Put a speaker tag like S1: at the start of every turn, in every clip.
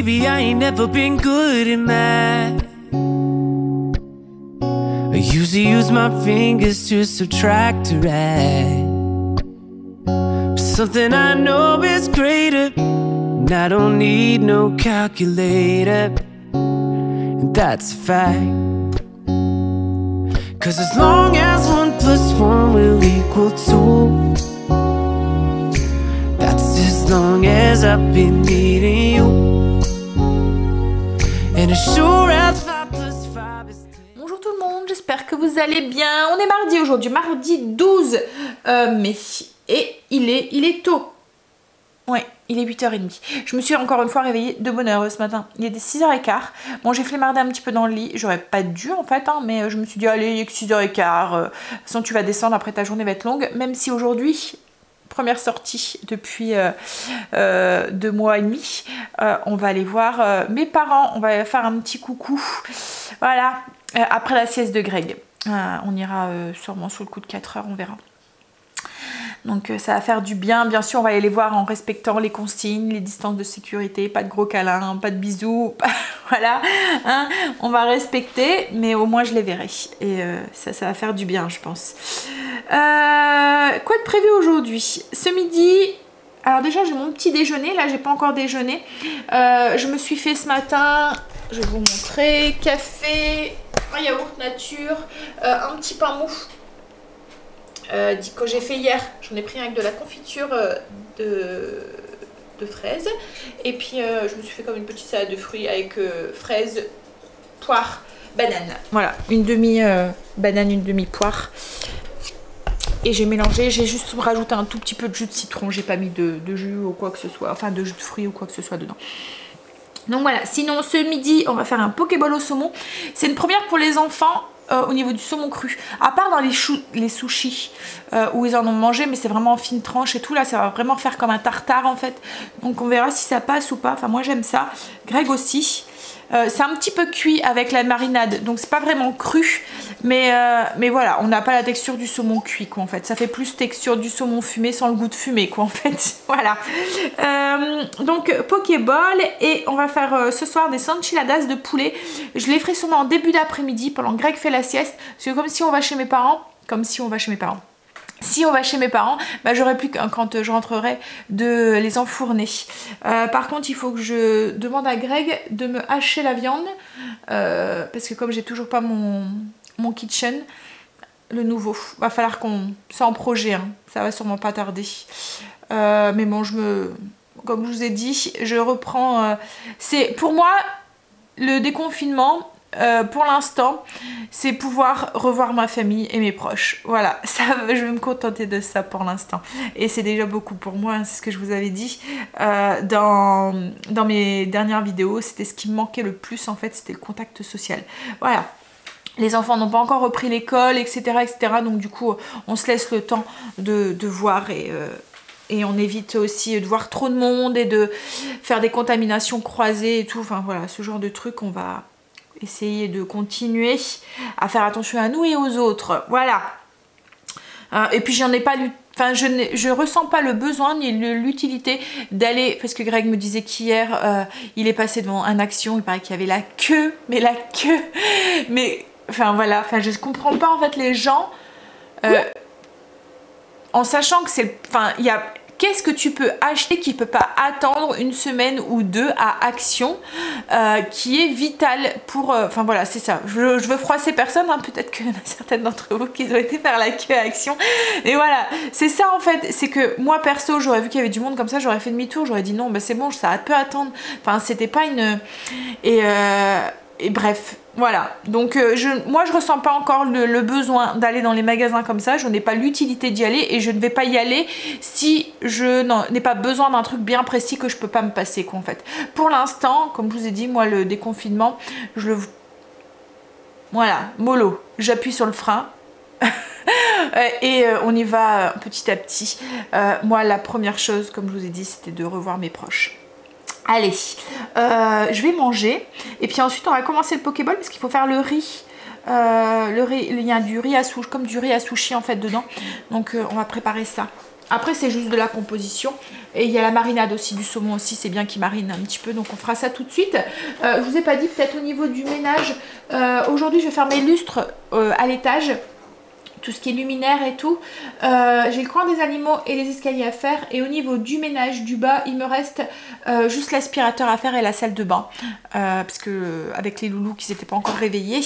S1: Baby, I ain't never been good in math. I usually use my fingers to subtract or add. But something I know is greater, and I don't need no calculator, and that's a fact. 'Cause as long as 1 + 1 will equal 2, that's as long as I've been needing you. And as sure as 5 + 5 is 10.
S2: Bonjour tout le monde, j'espère que vous allez bien. On est mardi aujourd'hui, mardi 12 mai. Et il est tôt. Ouais, il est 8h30. Je me suis encore une fois réveillée de bonne heure ce matin. Il est 6h15. Bon, j'ai flémardé un petit peu dans le lit. J'aurais pas dû en fait, hein, mais je me suis dit, allez, il est que 6h15. De toute façon, tu vas descendre, après ta journée va être longue. Même si aujourd'hui, première sortie depuis 2 mois et demi, on va aller voir mes parents. On va faire un petit coucou. Voilà, après la sieste de Greg. On ira sûrement sous le coup de 4 heures, on verra. Donc ça va faire du bien. Bien sûr, on va aller les voir en respectant les consignes, les distances de sécurité, pas de gros câlins, pas de bisous, voilà, hein, on va respecter, mais au moins je les verrai. Et ça va faire du bien, je pense. Quoi de prévu aujourd'hui? Ce midi, alors déjà j'ai mon petit déjeuner, là j'ai pas encore déjeuné. Je me suis fait ce matin, je vais vous montrer, café, un yaourt nature, un petit pain mou. Que j'ai fait hier, j'en ai pris avec de la confiture de fraises, et puis je me suis fait comme une petite salade de fruits avec fraises, poire, banane, voilà, une demi banane, une demi poire, et j'ai mélangé, j'ai juste rajouté un tout petit peu de jus de citron, j'ai pas mis de jus ou quoi que ce soit, enfin de jus de fruits ou quoi que ce soit dedans. Donc voilà, sinon ce midi on va faire un pokéball au saumon, c'est une première pour les enfants. Au niveau du saumon cru, à part dans les sushis où ils en ont mangé, mais c'est vraiment en fine tranche et tout, là ça va vraiment faire comme un tartare en fait, donc on verra si ça passe ou pas. Enfin moi j'aime ça, Greg aussi. C'est un petit peu cuit avec la marinade, donc c'est pas vraiment cru, mais voilà, on n'a pas la texture du saumon cuit quoi en fait, ça fait plus texture du saumon fumé sans le goût de fumé quoi en fait. Voilà, donc pokéball, et on va faire ce soir des enchiladas de poulet. Je les ferai sûrement en début d'après-midi pendant que Greg fait la sieste, parce que si on va chez mes parents, si on va chez mes parents, bah, j'aurai plus qu'un, quand je rentrerai, de les enfourner. Par contre, il faut que je demande à Greg de me hacher la viande, parce que comme j'ai toujours pas mon kitchen, le nouveau, va falloir qu'on... C'est en projet, hein, ça va sûrement pas tarder. Mais bon, comme je vous ai dit, je reprends... c'est pour moi, le déconfinement... pour l'instant, c'est pouvoir revoir ma famille et mes proches. Voilà, ça, je vais me contenter de ça pour l'instant. Et c'est déjà beaucoup pour moi, hein, c'est ce que je vous avais dit dans mes dernières vidéos. C'était ce qui me manquait le plus en fait, c'était le contact social. Voilà. Les enfants n'ont pas encore repris l'école, etc., etc. Donc du coup, on se laisse le temps de voir et on évite aussi de voir trop de monde et de faire des contaminations croisées et tout. Enfin voilà, ce genre de truc, on va... essayer de continuer à faire attention à nous et aux autres, voilà. Et puis j'en ai pas lu, enfin je ressens pas le besoin ni l'utilité d'aller, parce que Greg me disait qu'hier il est passé devant un Action, il paraît qu'il y avait la queue, mais enfin voilà, enfin je comprends pas en fait les gens en sachant que c'est, enfin il y a... Qu'est-ce que tu peux acheter qui ne peut pas attendre une semaine ou deux à Action, qui est vital pour... Enfin voilà, c'est ça. Je veux froisser personne, hein, peut-être que certaines d'entre vous qui ont été faire la queue à Action. Et voilà, c'est ça en fait. C'est que moi perso, j'aurais vu qu'il y avait du monde comme ça, j'aurais fait demi-tour, j'aurais dit non, bah c'est bon, ça peut attendre. Enfin, c'était pas une... Et bref, voilà. Donc moi je ressens pas encore le besoin d'aller dans les magasins comme ça, je n'ai pas l'utilité d'y aller, et je ne vais pas y aller si je n'ai pas besoin d'un truc bien précis que je peux pas me passer quoi en fait. Pour l'instant, comme je vous ai dit, moi le déconfinement, voilà, mollo, j'appuie sur le frein. Et on y va petit à petit. Moi la première chose, comme je vous ai dit, c'était de revoir mes proches. Allez, je vais manger et puis ensuite on va commencer le pokéball parce qu'il faut faire le riz. Il y a du riz à sushi, comme du riz à sushi en fait dedans. Donc on va préparer ça. Après c'est juste de la composition. Et il y a la marinade aussi du saumon aussi, c'est bien qu'il marine un petit peu, donc on fera ça tout de suite. Je vous ai pas dit, peut-être au niveau du ménage, aujourd'hui je vais faire mes lustres à l'étage. Tout ce qui est luminaire et tout. J'ai le coin des animaux et les escaliers à faire. Et au niveau du ménage du bas, il me reste juste l'aspirateur à faire et la salle de bain. Parce que avec les loulous qui s'étaient pas encore réveillés,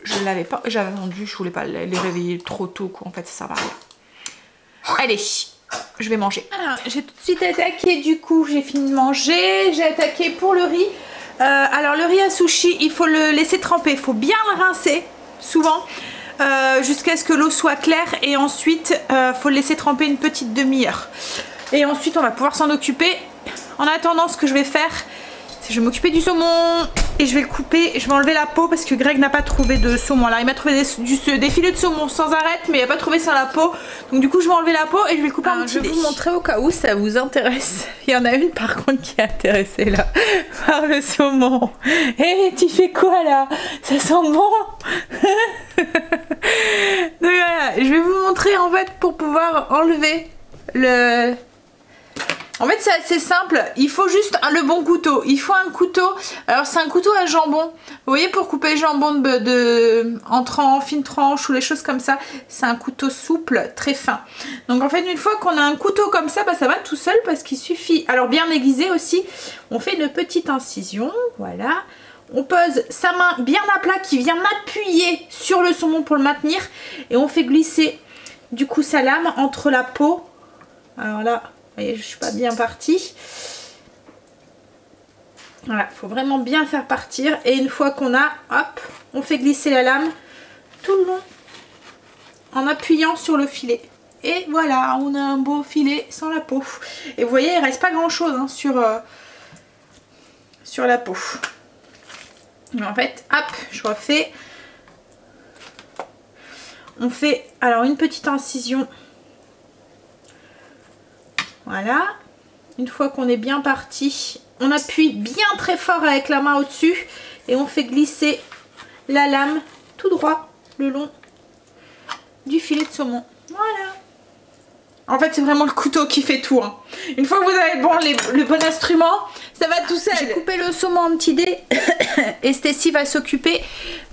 S2: je l'avais pas. J'avais vendu, je voulais pas les réveiller trop tôt, quoi. En fait, ça sert à rien. Allez, je vais manger. J'ai tout de suite attaqué, du coup, j'ai fini de manger. J'ai attaqué pour le riz. Alors, le riz à sushi, il faut le laisser tremper. Il faut bien le rincer, souvent. Jusqu'à ce que l'eau soit claire et ensuite faut le laisser tremper une petite demi-heure et ensuite on va pouvoir s'en occuper. En attendant, ce que je vais faire, c'est que je vais m'occuper du saumon et je vais le couper. Je vais enlever la peau parce que Greg n'a pas trouvé de saumon. Alors il m'a trouvé des filets de saumon sans arête, mais il n'a pas trouvé sans la peau, donc du coup je vais enlever la peau et je vais le couper en petits dés. Je vais vous montrer au cas où ça vous intéresse. Il y en a une par contre qui est intéressée là par le saumon. Hé, tu fais quoi là? Ça sent bon. Donc voilà, je vais vous montrer en fait pour pouvoir enlever le... En fait c'est assez simple, il faut juste le bon couteau. Il faut un couteau, alors c'est un couteau à jambon. Vous voyez, pour couper le jambon en fines tranches ou les choses comme ça, c'est un couteau souple, très fin. Donc en fait une fois qu'on a un couteau comme ça, bah, ça va tout seul parce qu'il suffit, alors bien aiguisé aussi, on fait une petite incision, voilà. On pose sa main bien à plat qui vient appuyer sur le saumon pour le maintenir. Et on fait glisser du coup sa lame entre la peau. Alors là, vous voyez, je suis pas bien partie. Voilà, il faut vraiment bien faire partir. Et une fois qu'on a, hop, on fait glisser la lame tout le long en appuyant sur le filet. Et voilà, on a un beau filet sans la peau. Et vous voyez, il reste pas grand chose hein, sur la peau. En fait, hop, je refais. On fait alors une petite incision. Voilà. Une fois qu'on est bien parti, on appuie bien très fort avec la main au-dessus et on fait glisser la lame tout droit le long du filet de saumon. Voilà. En fait, c'est vraiment le couteau qui fait tout. Hein. Une fois que vous avez le bon instrument, ça va tout seul. J'ai coupé le saumon en petits dés et Stécie va s'occuper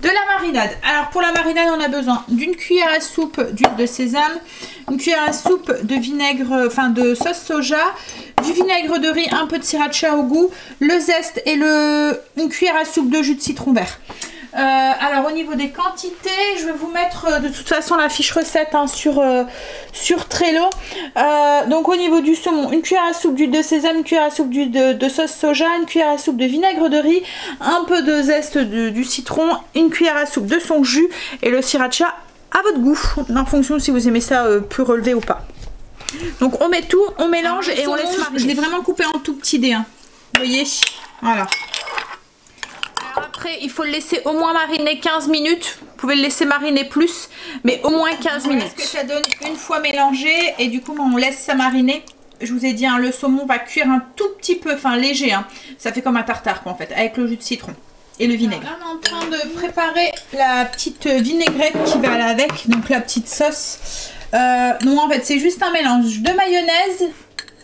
S2: de la marinade. Alors, pour la marinade, on a besoin d'une cuillère à soupe d'huile de sésame, une cuillère à soupe de vinaigre, enfin de sauce soja, du vinaigre de riz, un peu de sriracha au goût, le zeste et une cuillère à soupe de jus de citron vert. Alors au niveau des quantités, je vais vous mettre de toute façon la fiche recette hein, sur Trello. Donc au niveau du saumon, une cuillère à soupe d'huile de sésame, une cuillère à soupe d'huile de sauce soja, une cuillère à soupe de vinaigre de riz, un peu de zeste du citron, une cuillère à soupe de son jus et le sriracha à votre goût, en fonction si vous aimez ça plus relevé ou pas. Donc on met tout, on mélange et on laisse mariner. Je l'ai vraiment coupé en tout petits dés. Hein. Vous voyez, voilà. Après, il faut le laisser au moins mariner 15 minutes. Vous pouvez le laisser mariner plus, mais au moins 15 minutes. Ce que ça donne une fois mélangé. Et du coup, on laisse ça mariner. Je vous ai dit, hein, le saumon va cuire un tout petit peu, enfin léger. Hein. Ça fait comme un tartare, quoi, en fait, avec le jus de citron et le vinaigre. Alors là, on est en train de préparer la petite vinaigrette qui va aller avec, donc la petite sauce. Non, en fait, c'est juste un mélange de mayonnaise.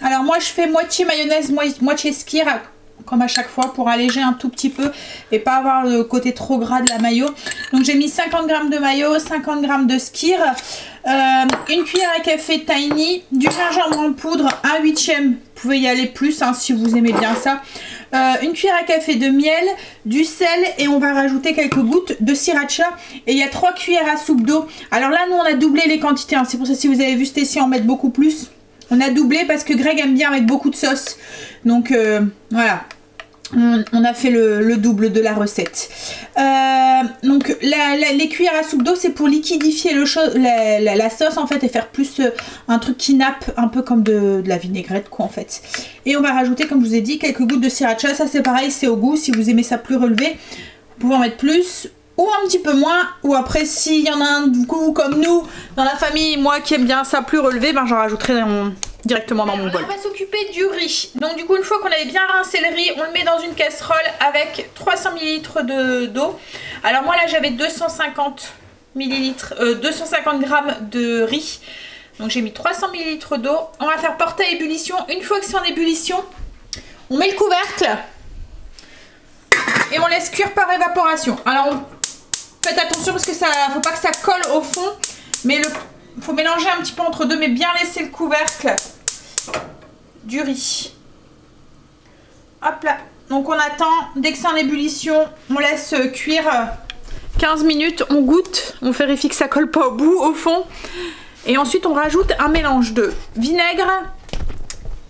S2: Alors moi, je fais moitié mayonnaise, moitié skyr, comme à chaque fois, pour alléger un tout petit peu et pas avoir le côté trop gras de la mayo. Donc j'ai mis 50 g de mayo, 50 g de skyr, une cuillère à café tiny, du gingembre en poudre, 1/8, vous pouvez y aller plus hein, si vous aimez bien ça, une cuillère à café de miel, du sel et on va rajouter quelques gouttes de sriracha et il y a 3 cuillères à soupe d'eau. Alors là nous on a doublé les quantités, hein. C'est pour ça si vous avez vu Stécie en mettre beaucoup plus. On a doublé parce que Greg aime bien avec beaucoup de sauce. Donc voilà. On a fait le double de la recette. Donc les cuillères à soupe d'eau c'est pour liquidifier la sauce en fait et faire plus un truc qui nappe un peu comme de la vinaigrette quoi en fait. Et on va rajouter comme je vous ai dit quelques gouttes de sriracha. Ça c'est pareil, c'est au goût. Si vous aimez ça plus relevé, vous pouvez en mettre plus ou un petit peu moins, ou après s'il y en a un goût comme nous dans la famille, moi qui aime bien ça plus relevé, ben j'en rajouterai directement dans mon bol. On va s'occuper du riz. Donc du coup une fois qu'on avait bien rincé le riz, on le met dans une casserole avec 300 ml d'eau. Alors moi là j'avais 250 g de riz. Donc j'ai mis 300 ml d'eau. On va faire porter à ébullition. Une fois que c'est en ébullition, on met le couvercle et on laisse cuire par évaporation. Alors faites attention parce que ça, faut pas que ça colle au fond, mais il faut mélanger un petit peu entre deux, mais bien laisser le couvercle du riz. Hop là. Donc on attend, dès que c'est en ébullition, on laisse cuire 15 minutes, on goûte, on vérifie que ça colle pas au bout, au fond. Et ensuite on rajoute un mélange de vinaigre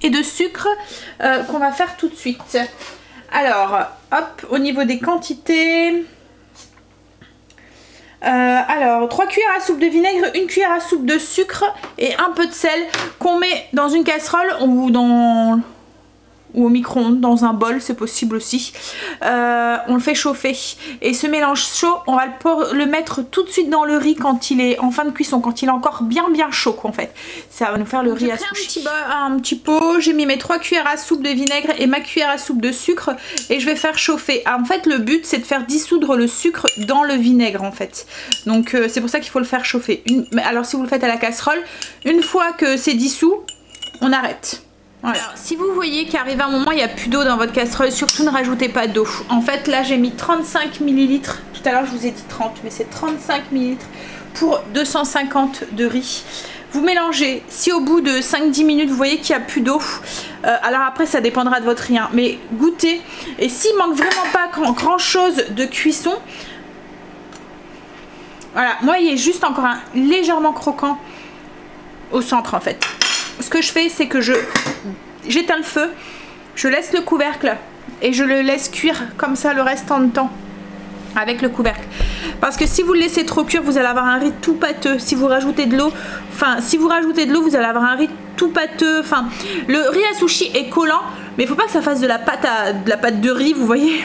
S2: et de sucre qu'on va faire tout de suite. Alors, hop, au niveau des quantités... alors 3 cuillères à soupe de vinaigre, 1 cuillère à soupe de sucre et un peu de sel qu'on met dans une casserole ou au micro-ondes, dans un bol, c'est possible aussi. On le fait chauffer et ce mélange chaud, on va le mettre tout de suite dans le riz quand il est en fin de cuisson, quand il est encore bien chaud quoi, en fait. Ça va nous faire le riz à sushi. Un petit pot, j'ai mis mes 3 cuillères à soupe de vinaigre et ma cuillère à soupe de sucre et je vais faire chauffer. En fait le but c'est de faire dissoudre le sucre dans le vinaigre en fait. Donc c'est pour ça qu'il faut le faire chauffer. Alors si vous le faites à la casserole, une fois que c'est dissous, on arrête. Voilà. Alors, si vous voyez qu'arrive un moment il n'y a plus d'eau dans votre casserole, surtout ne rajoutez pas d'eau. En fait là j'ai mis 35 ml, tout à l'heure je vous ai dit 30 mais c'est 35 ml pour 250 de riz. Vous mélangez, si au bout de 5-10 minutes vous voyez qu'il n'y a plus d'eau, alors après ça dépendra de votre riz, hein, mais goûtez. Et s'il manque vraiment pas grand chose de cuisson, voilà, moi il est juste encore légèrement croquant au centre en fait. Ce que je fais c'est que j'éteins le feu, je laisse le couvercle et je le laisse cuire comme ça le restant de temps avec le couvercle. Parce que si vous le laissez trop cuire, vous allez avoir un riz tout pâteux. Si vous rajoutez de l'eau, vous allez avoir un riz tout pâteux. Enfin, le riz à sushi est collant, mais il faut pas que ça fasse de la pâte de riz, vous voyez.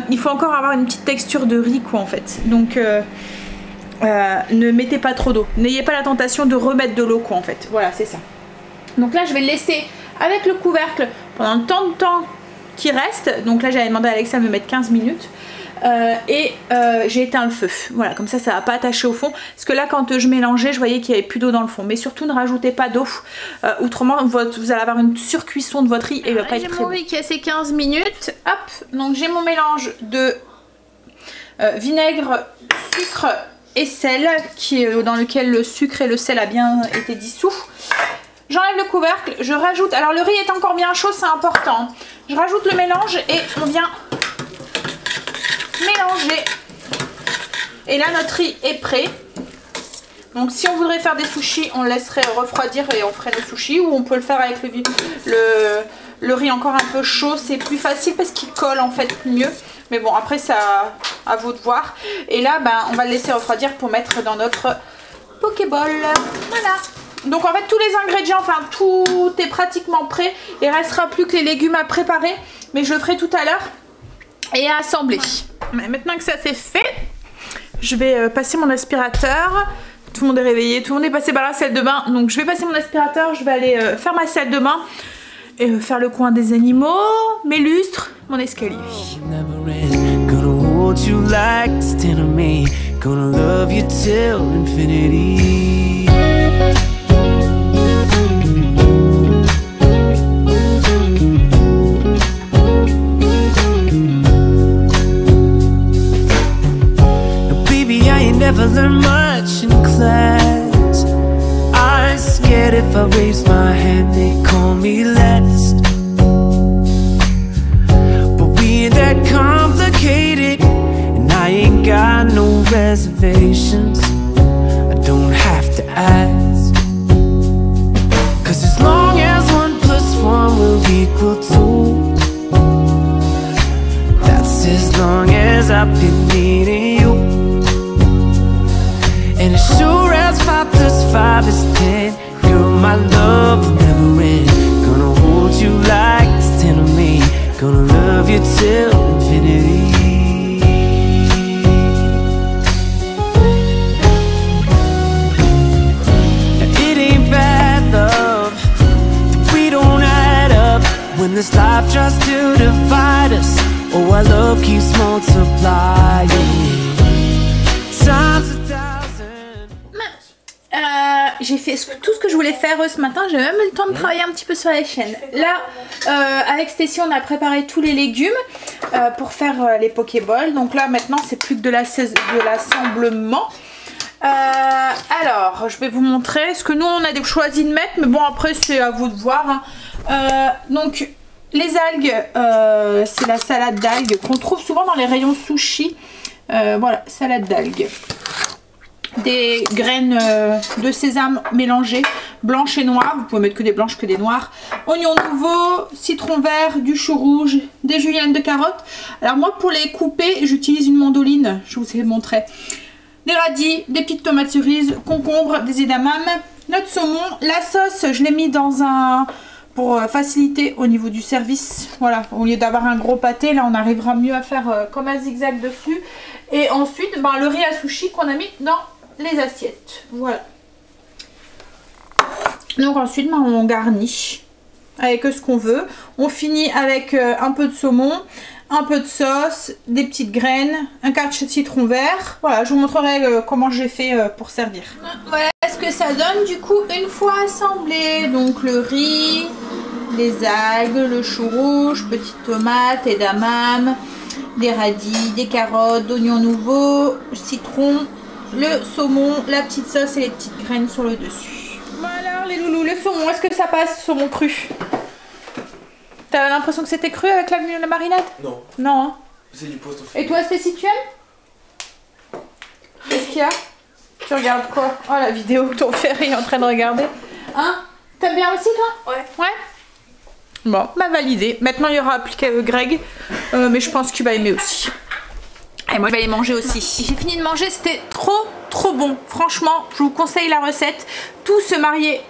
S2: Il faut encore avoir une petite texture de riz quoi en fait. Donc ne mettez pas trop d'eau. N'ayez pas la tentation de remettre de l'eau quoi en fait. Voilà, c'est ça. Donc là je vais le laisser avec le couvercle pendant le temps qui reste. Donc là j'avais demandé à Alexa de me mettre 15 minutes. J'ai éteint le feu. Voilà, comme ça ça va pas attacher au fond. Parce que là quand je mélangeais, je voyais qu'il y avait plus d'eau dans le fond. Mais surtout ne rajoutez pas d'eau. Autrement vous allez avoir une surcuisson de votre riz et il va pas être très bon. J'ai mon riz qui a ses 15 minutes. Hop, donc j'ai mon mélange de vinaigre, sucre et sel dans lequel le sucre et le sel a bien été dissous. J'enlève le couvercle, je rajoute, alors le riz est encore bien chaud, c'est important. Je rajoute le mélange et on vient mélanger. Et là notre riz est prêt. Donc si on voudrait faire des sushis, on le laisserait refroidir et on ferait nos sushis. Ou on peut le faire avec le riz encore un peu chaud, c'est plus facile parce qu'il colle en fait mieux. Mais bon, après, ça à vous de voir. Et là, on va le laisser refroidir pour mettre dans notre pokéball. Voilà. Donc, en fait, tous les ingrédients, enfin, tout est pratiquement prêt. Il ne restera plus que les légumes à préparer. Mais je le ferai tout à l'heure et à assembler. Maintenant que ça c'est fait, je vais passer mon aspirateur. Tout le monde est réveillé, tout le monde est passé par la salle de bain. Donc, je vais passer mon aspirateur. Je vais aller faire ma salle de bain. Et faire le coin des animaux, mes lustres, mon escalier.
S1: Never learned much in class. I'm scared if I raise my hand they call me last. But we ain't that complicated, and I ain't got no reservations. I don't have to ask, 'cause as long as 1 + 1 will equal 2, that's as long as I've been needing you. And as sure as 5 + 5 is 10, girl, my love will never end. Gonna hold you like it's 10 of me. Gonna love you till infinity. Now it ain't bad love that we don't add up when this life tries to divide us. Oh, our love keeps multiplying times 1,000.
S2: j'ai fait tout ce que je voulais faire ce matin. J'ai même eu le temps de travailler un petit peu sur la chaîne. Là, avec Stacy, on a préparé tous les légumes pour faire les pokéballs. Donc là, maintenant, c'est plus que de l'assemblement. Alors, je vais vous montrer ce que nous, on a choisi de mettre. Mais bon, après, c'est à vous de voir. Hein. Donc, les algues, c'est la salade d'algues qu'on trouve souvent dans les rayons sushi. Voilà, salade d'algues. Des graines de sésame mélangées, blanches et noires. Vous pouvez mettre que des blanches, que des noires. Oignons nouveaux, citron vert, du chou rouge, des juliennes de carottes. Alors moi, pour les couper, j'utilise une mandoline. Je vous ai montré. Des radis, des petites tomates cerises, concombres, des edamame, notre saumon. La sauce, je l'ai mis dans un... pour faciliter au niveau du service. Voilà, au lieu d'avoir un gros pâté, là on arrivera mieux à faire comme un zigzag dessus. Et ensuite, le riz à sushi qu'on a mis dans les assiettes. Voilà. Donc ensuite, on garnit avec ce qu'on veut. On finit avec un peu de saumon, un peu de sauce, des petites graines, un quart de citron vert. Voilà, je vous montrerai comment j'ai fait pour servir. Voilà ce que ça donne du coup une fois assemblé. Donc le riz, les algues, le chou rouge, petites tomates, edamame, des radis, des carottes, d'oignons nouveaux, citron, le saumon, la petite sauce et les petites graines sur le dessus. Voilà les loulous, le saumon, est-ce que ça passe saumon cru? T'as l'impression que c'était cru avec la marinade?
S3: Non.
S2: Non hein.
S3: C'est du poisson fumé.
S2: Et toi Stacy, tu aimes? Qu'est-ce qu'il y a? Tu regardes quoi? Oh la vidéo que ton frère est en train de regarder. Hein? T'aimes bien aussi toi? Ouais. Ouais? Bon, validé. Maintenant il y aura plus qu'à Greg. Mais je pense qu'il va aimer aussi. Et moi je vais aller manger aussi. J'ai fini de manger, c'était trop bon. Franchement, je vous conseille la recette. Tout se marier.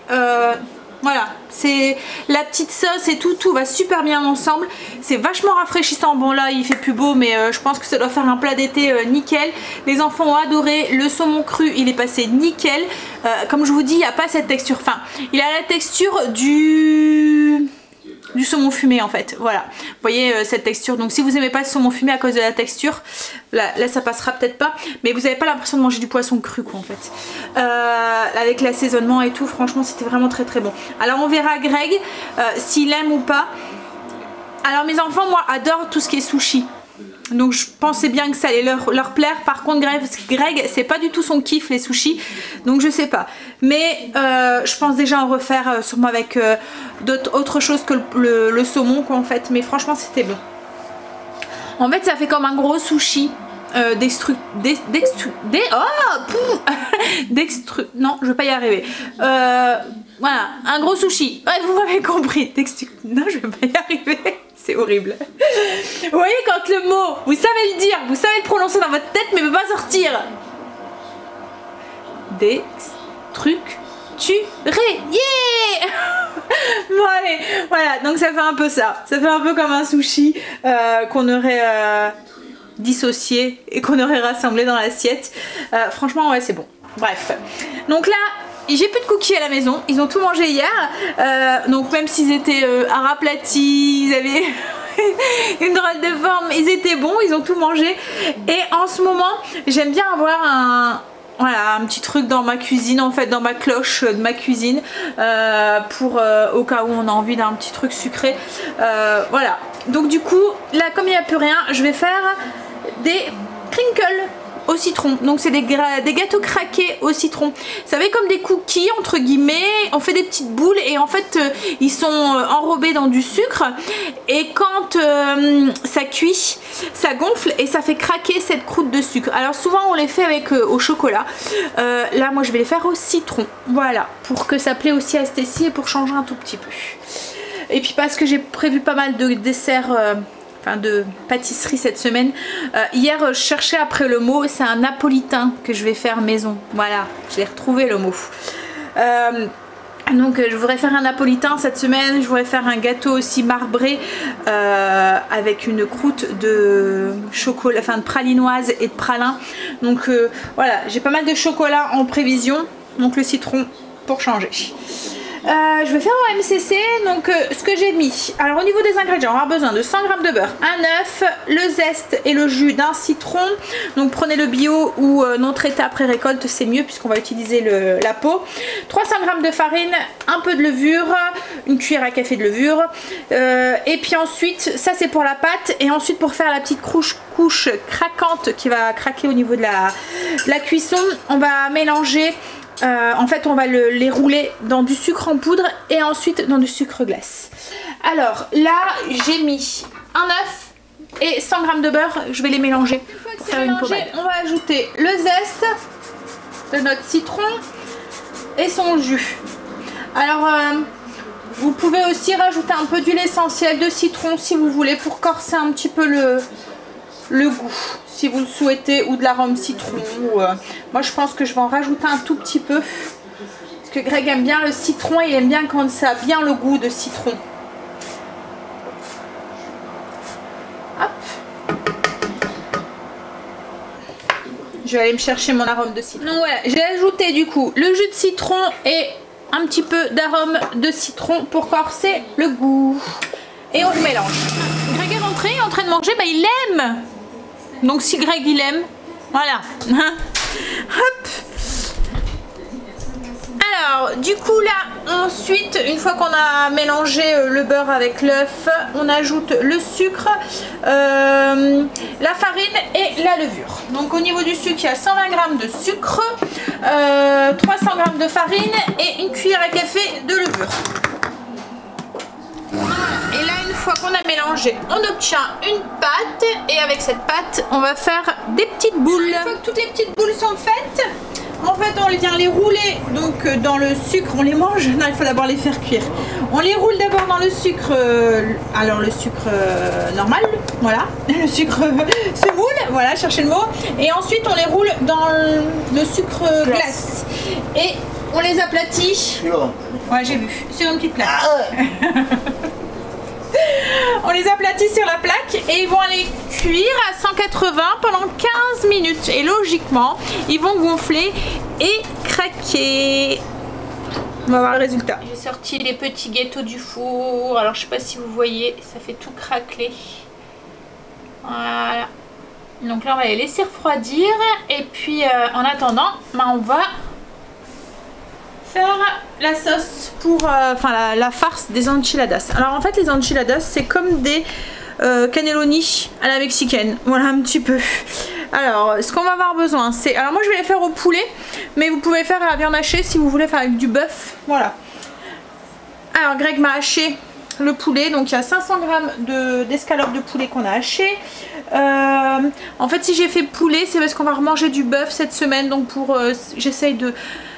S2: Voilà, c'est la petite sauce et tout va super bien ensemble. C'est vachement rafraîchissant. Bon là il fait plus beau, mais je pense que ça doit faire un plat d'été nickel. Les enfants ont adoré. Le saumon cru, il est passé nickel. Comme je vous dis, il n'y a pas cette texture. Enfin, il a la texture du saumon fumé en fait, voilà, vous voyez cette texture. Donc si vous aimez pas le saumon fumé à cause de la texture, là ça passera peut-être pas, mais vous n'avez pas l'impression de manger du poisson cru quoi en fait. Avec l'assaisonnement et tout, franchement c'était vraiment très bon. Alors on verra Greg s'il aime ou pas. Alors mes enfants moi adorent tout ce qui est sushi, donc je pensais bien que ça allait leur plaire. Par contre Greg c'est pas du tout son kiff les sushis, donc je sais pas, mais je pense déjà en refaire sûrement avec autre chose que le saumon quoi en fait. Mais franchement c'était bon. En fait ça fait comme un gros sushi non je vais pas y arriver. Voilà, un gros sushi, ouais, vous m'avez compris. Non je vais pas y arriver. C'est horrible. Vous voyez quand le mot, vous savez le dire, vous savez le prononcer dans votre tête mais il ne peut pas sortir. Déstructuré. Yeah. Bon allez, voilà, donc ça fait un peu ça. Ça fait un peu comme un sushi qu'on aurait dissocié et qu'on aurait rassemblé dans l'assiette. Franchement ouais c'est bon. Bref. Donc là, j'ai plus de cookies à la maison, ils ont tout mangé hier, donc même s'ils étaient raplatis, ils avaient une drôle de forme, ils étaient bons, ils ont tout mangé. Et en ce moment, j'aime bien avoir un petit truc dans ma cuisine, en fait dans ma cloche de ma cuisine, pour au cas où on a envie d'un petit truc sucré. Voilà, donc du coup, là comme il n'y a plus rien, je vais faire des crinkles au citron. Donc c'est des gâteaux craqués au citron. Vous savez, comme des cookies entre guillemets, on fait des petites boules et en fait ils sont enrobés dans du sucre et quand ça cuit, ça gonfle et ça fait craquer cette croûte de sucre. Alors souvent on les fait avec au chocolat. Là moi je vais les faire au citron. Voilà, pour que ça plaît aussi à Stacy et pour changer un tout petit peu. Et puis parce que j'ai prévu pas mal de desserts, enfin de pâtisserie cette semaine. Hier je cherchais après le mot, c'est un napolitain que je vais faire maison. Voilà, j'ai retrouvé le mot. Donc je voudrais faire un napolitain cette semaine. Je voudrais faire un gâteau aussi marbré avec une croûte de chocolat, enfin de pralinoise et de pralin. Donc voilà, j'ai pas mal de chocolat en prévision. Donc le citron pour changer. Je vais faire au MCC, donc ce que j'ai mis. Alors au niveau des ingrédients, on va avoir besoin de 100 g de beurre, un œuf, le zeste et le jus d'un citron. Donc prenez le bio ou non traité après récolte, c'est mieux puisqu'on va utiliser la peau. 300 g de farine, un peu de levure, une cuillère à café de levure. Et puis ensuite, ça c'est pour la pâte. Et ensuite pour faire la petite couche craquante qui va craquer au niveau de la cuisson, on va mélanger. En fait on va les rouler dans du sucre en poudre et ensuite dans du sucre glace. Alors là j'ai mis un œuf et 100 g de beurre, je vais les mélanger pour faire une pommade. On va ajouter le zeste de notre citron et son jus. Alors vous pouvez aussi rajouter un peu d'huile essentielle de citron si vous voulez pour corser un petit peu le goût, si vous le souhaitez, ou de l'arôme citron. Moi je pense que je vais en rajouter un tout petit peu parce que Greg aime bien le citron et il aime bien quand ça a bien le goût de citron. Hop. Je vais aller me chercher mon arôme de citron. Donc voilà, j'ai ajouté du coup le jus de citron et un petit peu d'arôme de citron pour corser le goût. Et on le mélange. Greg est rentré, il est en train de manger, bah il aime. Donc si Greg il aime, voilà. Hop. Alors du coup là, ensuite, une fois qu'on a mélangé le beurre avec l'œuf, on ajoute le sucre, la farine et la levure. Donc au niveau du sucre, il y a 120 g de sucre, 300 g de farine et une cuillère à café de levure. Et là, une fois qu'on a mélangé, on obtient une pâte et avec cette pâte, on va faire des petites boules. Une fois que toutes les petites boules sont faites, en fait, on vient les rouler donc dans le sucre. On les mange. Non, il faut d'abord les faire cuire. On les roule d'abord dans le sucre. Alors le sucre normal, voilà. Le sucre semoule, voilà, cherchez le mot. Et ensuite, on les roule dans le sucre glace. Et on les aplatit. Ouais, j'ai vu. Sur une petite plaque. On les aplatit sur la plaque et ils vont aller cuire à 180 pendant 15 minutes. Et logiquement, ils vont gonfler et craquer. On va voir le résultat. J'ai sorti les petits gâteaux du four. Alors, je sais pas si vous voyez, ça fait tout craqueler. Voilà. Donc là, on va les laisser refroidir. Et puis, en attendant, on va faire la sauce pour la farce des enchiladas. Alors en fait les enchiladas c'est comme des cannelloni à la mexicaine, voilà un petit peu. Alors ce qu'on va avoir besoin c'est, alors moi je vais les faire au poulet mais vous pouvez faire à la viande hachée si vous voulez faire avec du bœuf, voilà. Alors Greg m'a haché le poulet, donc il y a 500 g d'escalope de poulet qu'on a haché. En fait si j'ai fait poulet c'est parce qu'on va remanger du bœuf cette semaine, donc pour j'essaye de...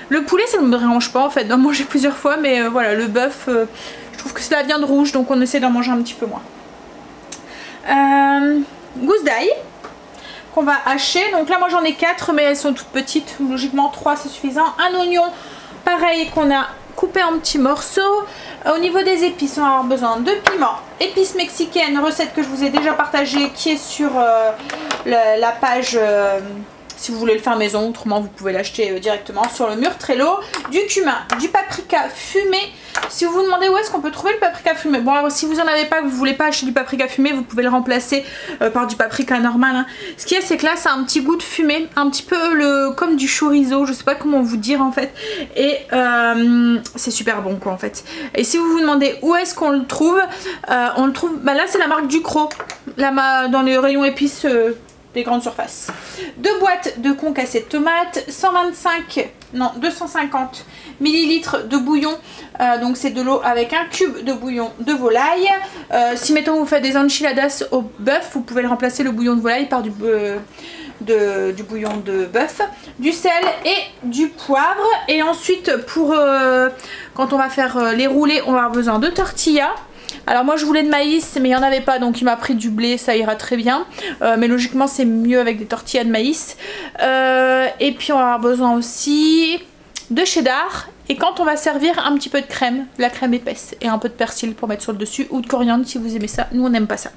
S2: Le poulet ça ne me dérange pas en fait d'en manger plusieurs fois, mais voilà le bœuf je trouve que c'est la viande rouge donc on essaie d'en manger un petit peu moins. Gousses d'ail qu'on va hacher, donc là moi j'en ai 4 mais elles sont toutes petites, logiquement 3 c'est suffisant. Un oignon pareil qu'on a coupé en petits morceaux. Au niveau des épices on va avoir besoin de piment, épices mexicaines, recette que je vous ai déjà partagée qui est sur la page si vous voulez le faire maison, autrement vous pouvez l'acheter directement sur le mur Trello. Du cumin, du paprika fumé. Si vous vous demandez où est-ce qu'on peut trouver le paprika fumé, bon alors si vous en avez pas, que vous voulez pas acheter du paprika fumé, vous pouvez le remplacer par du paprika normal, hein. Ce qu'il y a c'est que là ça a un petit goût de fumé, un petit peu comme du chorizo, je sais pas comment vous dire en fait. Et c'est super bon quoi en fait. Et si vous vous demandez où est-ce qu'on le trouve, bah là c'est la marque Ducros, là dans les rayons épices des grandes surfaces. 2 boîtes de concassé de tomates, 250 ml de bouillon, donc c'est de l'eau avec un cube de bouillon de volaille. Si mettons vous faites des enchiladas au bœuf, vous pouvez le remplacer le bouillon de volaille par du bouillon de bœuf, du sel et du poivre. Et ensuite pour quand on va faire les roulés, on va avoir besoin de tortillas. Alors moi je voulais de maïs mais il n'y en avait pas donc il m'a pris du blé, ça ira très bien. Mais logiquement c'est mieux avec des tortillas de maïs. Et puis on va avoir besoin aussi de cheddar. Et quand on va servir un petit peu de crème, de la crème épaisse et un peu de persil pour mettre sur le dessus, ou de coriandre si vous aimez ça. Nous on n'aime pas ça.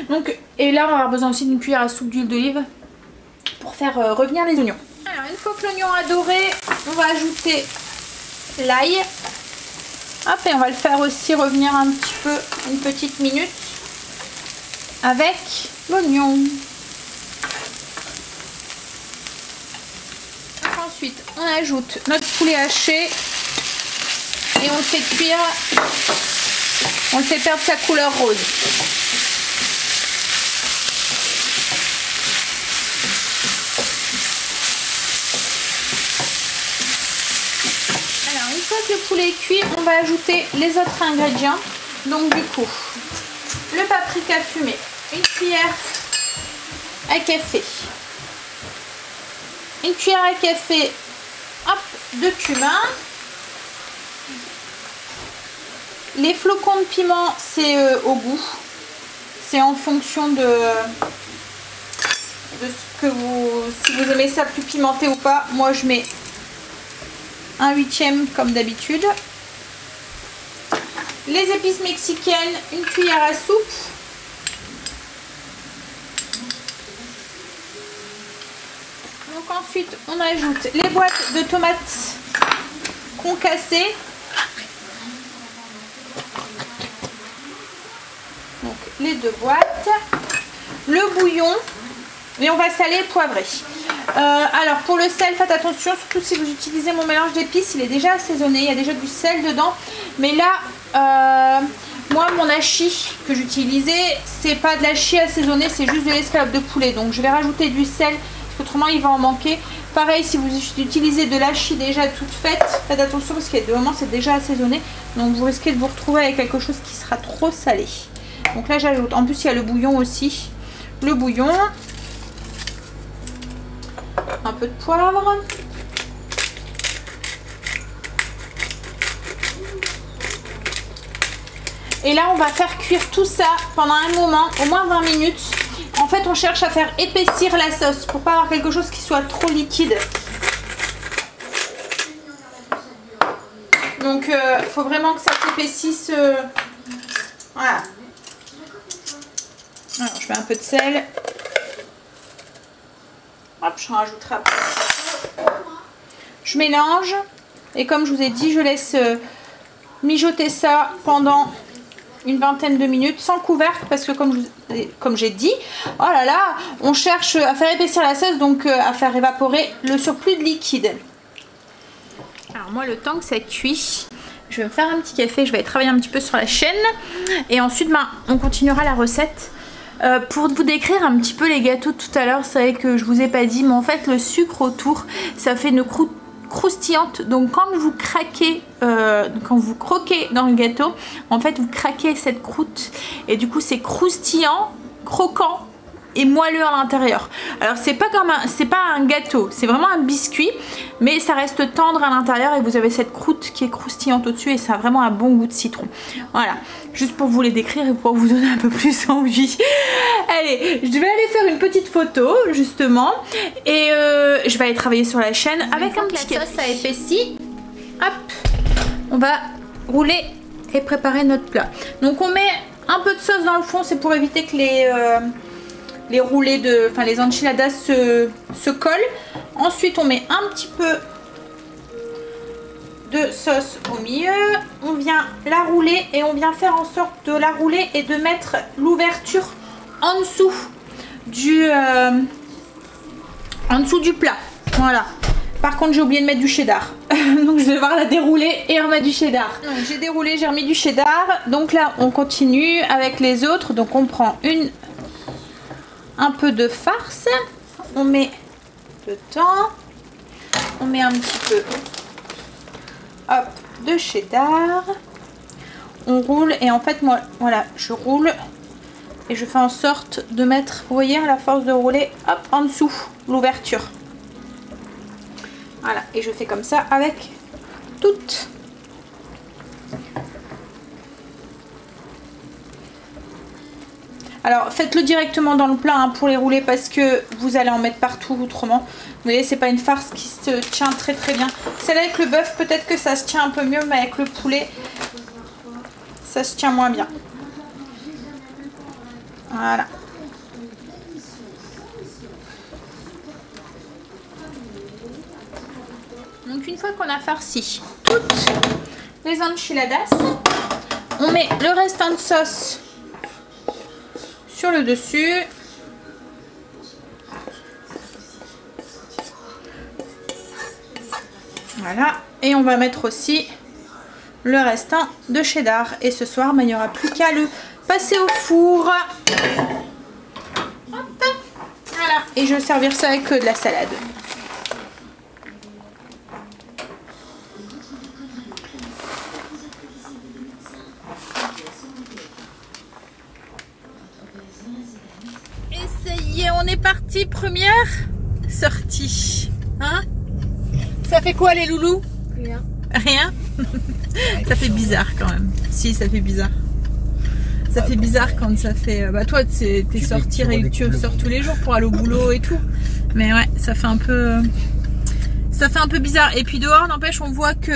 S2: Donc, et là on va avoir besoin aussi d'une cuillère à soupe d'huile d'olive pour faire revenir les oignons. Alors une fois que l'oignon a doré, on va ajouter l'ail. Hop, et on va le faire aussi revenir un petit peu, une petite minute, avec l'oignon. Ensuite, on ajoute notre poulet haché et on le fait cuire, on le fait perdre sa couleur rose. Alors, une fois que le poulet est cuit, on va ajouter les autres ingrédients. Donc du coup, le paprika fumé, une cuillère à café. Une cuillère à café, hop, de cumin. Les flocons de piment, c'est au goût. C'est en fonction de ce que si vous aimez ça plus pimenté ou pas. Moi, je mets 1/8 comme d'habitude. Les épices mexicaines, une cuillère à soupe. Donc ensuite, on ajoute les boîtes de tomates concassées. Donc les 2 boîtes. Le bouillon. Et on va saler et poivrer. Alors pour le sel, faites attention, surtout si vous utilisez mon mélange d'épices, il est déjà assaisonné, il y a déjà du sel dedans. Mais là, moi mon hachis que j'utilisais, c'est pas de l'hachis assaisonné, c'est juste de l'escalope de poulet. Donc je vais rajouter du sel, parce qu'autrement il va en manquer. Pareil, si vous utilisez de l'hachis déjà toute faite, faites attention parce qu'il y a des moments c'est déjà assaisonné. Donc vous risquez de vous retrouver avec quelque chose qui sera trop salé. Donc là j'ajoute, en plus il y a le bouillon aussi. Le bouillon. Un peu de poivre. Et là on va faire cuire tout ça pendant un moment, au moins 20 minutes. En fait on cherche à faire épaissir la sauce pour pas avoir quelque chose qui soit trop liquide. Donc il faut vraiment que ça s'épaississe. Voilà. Alors je mets un peu de sel. Hop, je rajouterai après. Je mélange et comme je vous ai dit, je laisse mijoter ça pendant une vingtaine de minutes sans couvercle parce que comme j'ai dit, oh là là, on cherche à faire épaissir la sauce, donc à faire évaporer le surplus de liquide. Alors moi, le temps que ça cuit, je vais me faire un petit café, je vais travailler un petit peu sur la chaîne et ensuite on continuera la recette. Pour vous décrire un petit peu les gâteaux de tout à l'heure, c'est vrai que je vous ai pas dit, mais en fait le sucre autour, ça fait une croûte croustillante. Donc quand vous craquez, quand vous croquez dans le gâteau, en fait vous craquez cette croûte et du coup c'est croustillant, croquant et moelleux à l'intérieur. Alors c'est pas un gâteau, c'est vraiment un biscuit, mais ça reste tendre à l'intérieur et vous avez cette croûte qui est croustillante au-dessus et ça a vraiment un bon goût de citron. Voilà, juste pour vous les décrire et pour vous donner un peu plus envie. Allez, je vais aller faire une petite photo justement et je vais aller travailler sur la chaîne avec un petit café. La sauce a épaissi, hop, on va rouler et préparer notre plat. Donc on met un peu de sauce dans le fond, c'est pour éviter que les roulés les enchiladas se collent. Ensuite on met un petit peu de sauce au milieu, on vient la rouler et on vient faire en sorte de la rouler et de mettre l'ouverture en dessous du plat. Voilà. Par contre j'ai oublié de mettre du cheddar donc je vais devoir la dérouler et remettre du cheddar. J'ai déroulé, j'ai remis du cheddar. Donc là on continue avec les autres. Donc on prend un peu de farce, on met dedans, on met un petit peu hop, de cheddar, on roule et en fait moi voilà, je roule et je fais en sorte de mettre, vous voyez, à la force de rouler, hop, en dessous l'ouverture. Voilà, et je fais comme ça avec toutes. Alors faites-le directement dans le plat hein, pour les rouler parce que vous allez en mettre partout autrement. Vous voyez, c'est pas une farce qui se tient très très bien. Celle-là avec le bœuf, peut-être que ça se tient un peu mieux, mais avec le poulet, ça se tient moins bien. Voilà. Donc une fois qu'on a farci toutes les enchiladas. On met le restant de sauce sur le dessus. Voilà. Et on va mettre aussi le restant de cheddar. Et ce soir, il n'y aura plus qu'à le passer au four. Hop. Voilà. Et je vais servir ça avec de la salade. Et ça y est, on est parti. Première sortie. Hein? Ça fait quoi les loulous?
S3: Rien.
S2: Rien? Ça fait bizarre quand même. Si, ça fait bizarre. Ça fait bizarre quand ça fait... Bah toi, t'es sorti et tu sors tous les jours pour aller au boulot et tout. Mais ouais, ça fait un peu... Ça fait un peu bizarre. Et puis dehors, n'empêche, on voit que...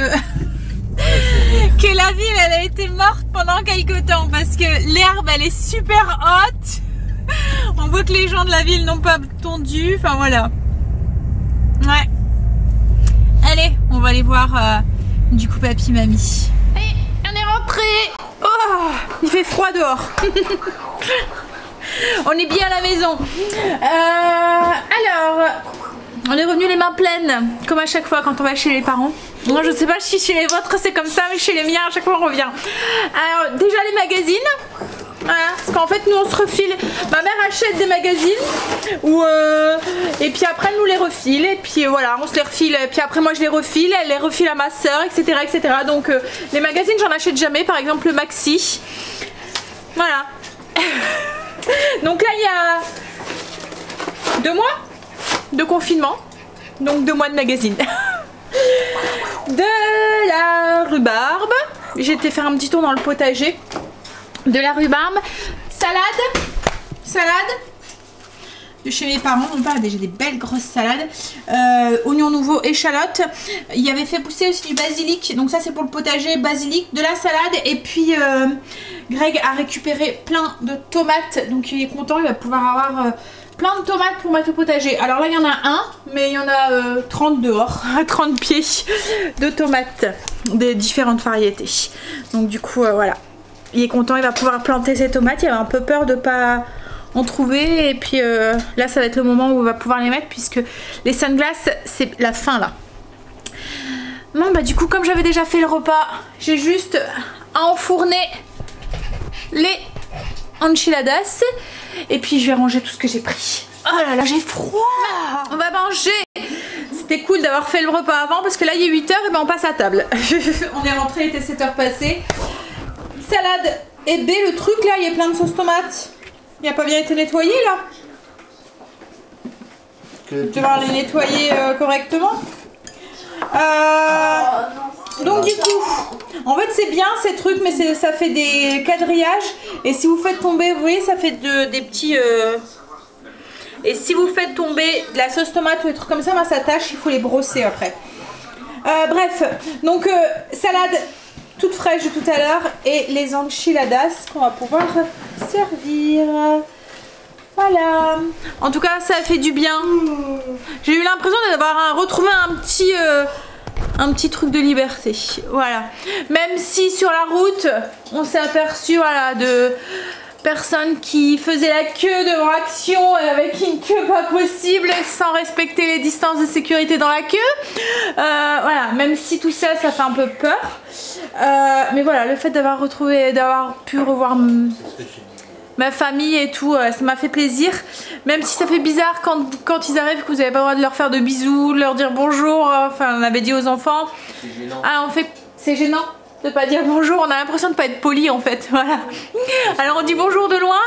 S2: que la ville, elle a été morte pendant quelques temps. Parce que l'herbe, elle est super haute. On voit que les gens de la ville n'ont pas tondu. Enfin voilà. Ouais. Allez, on va aller voir du coup papy, mamie. Allez, on est rentré. Oh, il fait froid dehors. On est bien à la maison. Alors, on est revenu les mains pleines, comme à chaque fois quand on va chez les parents. Moi, je sais pas si chez les vôtres c'est comme ça, mais chez les miens, à chaque fois on revient. Alors, déjà les magazines. Voilà, parce qu'en fait nous on se refile, ma mère achète des magazines et puis après elle nous les refile et puis voilà on se les refile et puis après moi je les refile, elle les refile à ma soeur etc. Donc les magazines j'en achète jamais, par exemple le Maxi, voilà. Donc là il y a 2 mois de confinement, donc 2 mois de magazines. De la rhubarbe, j'ai été faire un petit tour dans le potager. De la rhubarbe, salade de chez mes parents, on parle déjà des belles grosses salades, oignons nouveaux, échalotes, il y avait fait pousser aussi du basilic, donc ça c'est pour le potager, basilic, de la salade, et puis Greg a récupéré plein de tomates, donc il est content, il va pouvoir avoir plein de tomates pour mettre au potager. Alors là il y en a un, mais il y en a 30 dehors, 30 pieds de tomates, des différentes variétés, donc du coup voilà. Il est content, il va pouvoir planter ses tomates. Il avait un peu peur de pas en trouver. Et puis là, ça va être le moment où on va pouvoir les mettre puisque les sunglasses, c'est la fin là. Bon, bah du coup, comme j'avais déjà fait le repas, j'ai juste à enfourner les enchiladas. Et puis, je vais ranger tout ce que j'ai pris. Oh là là, j'ai froid. On va manger. C'était cool d'avoir fait le repas avant parce que là, il est 8 h et ben on passe à table. On est rentré, il était 7 h passées. Salade et B, le truc là, il y a plein de sauce tomate. Il n'a pas bien été nettoyé là. Tu vas devoir les nettoyer correctement. Donc du coup, en fait c'est bien ces trucs, mais ça fait des quadrillages. Et si vous faites tomber, vous voyez, ça fait des petits... Et si vous faites tomber de la sauce tomate ou des trucs comme ça, ben, ça tâche, il faut les brosser après. Bref, donc salade... toute fraîche de tout à l'heure et les enchiladas qu'on va pouvoir servir. Voilà. En tout cas, ça fait du bien. J'ai eu l'impression d'avoir retrouvé un petit truc de liberté. Voilà. Même si sur la route, on s'est aperçu voilà, de personnes qui faisaient la queue devant Action avec une queue pas possible sans respecter les distances de sécurité dans la queue. Voilà, même si tout ça, ça fait un peu peur. Mais voilà, le fait d'avoir pu revoir ma famille et tout, ça m'a fait plaisir. Même si ça fait bizarre quand ils arrivent que vous n'avez pas le droit de leur faire de bisous, de leur dire bonjour. Enfin, on avait dit aux enfants. C'est gênant. Ah, c'est gênant de pas dire bonjour, on a l'impression de pas être poli en fait, voilà. Alors on dit bonjour de loin,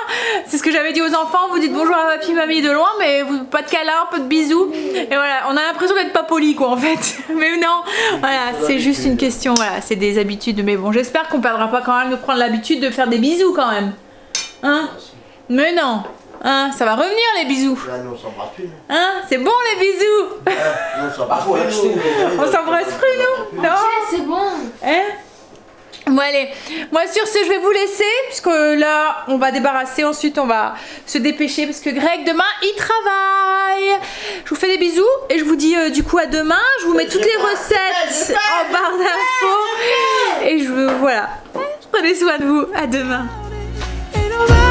S2: c'est ce que j'avais dit aux enfants, vous dites bonjour à papy, mamie de loin, mais vous, pas de câlin, pas de bisous, et voilà, on a l'impression d'être pas poli quoi en fait, mais non, voilà, c'est juste une question, voilà, c'est des habitudes, mais bon, j'espère qu'on perdra pas quand même de prendre l'habitude de faire des bisous quand même, hein, mais non. Hein, ça va revenir les bisous.
S3: Là, nous, on s'embrasse plus.
S2: Hein, c'est bon les bisous.
S3: On s'embrasse plus.
S2: On s'embrasse plus nous. Non,
S3: c'est bon.
S2: Hein? Bon allez, moi sur ce je vais vous laisser puisque là on va débarrasser, ensuite on va se dépêcher parce que Greg demain il travaille. Je vous fais des bisous et je vous dis du coup à demain. Je vous mets toutes les recettes en barre d'infos. Et voilà. Prenez soin de vous. À demain.
S1: Ain't nobody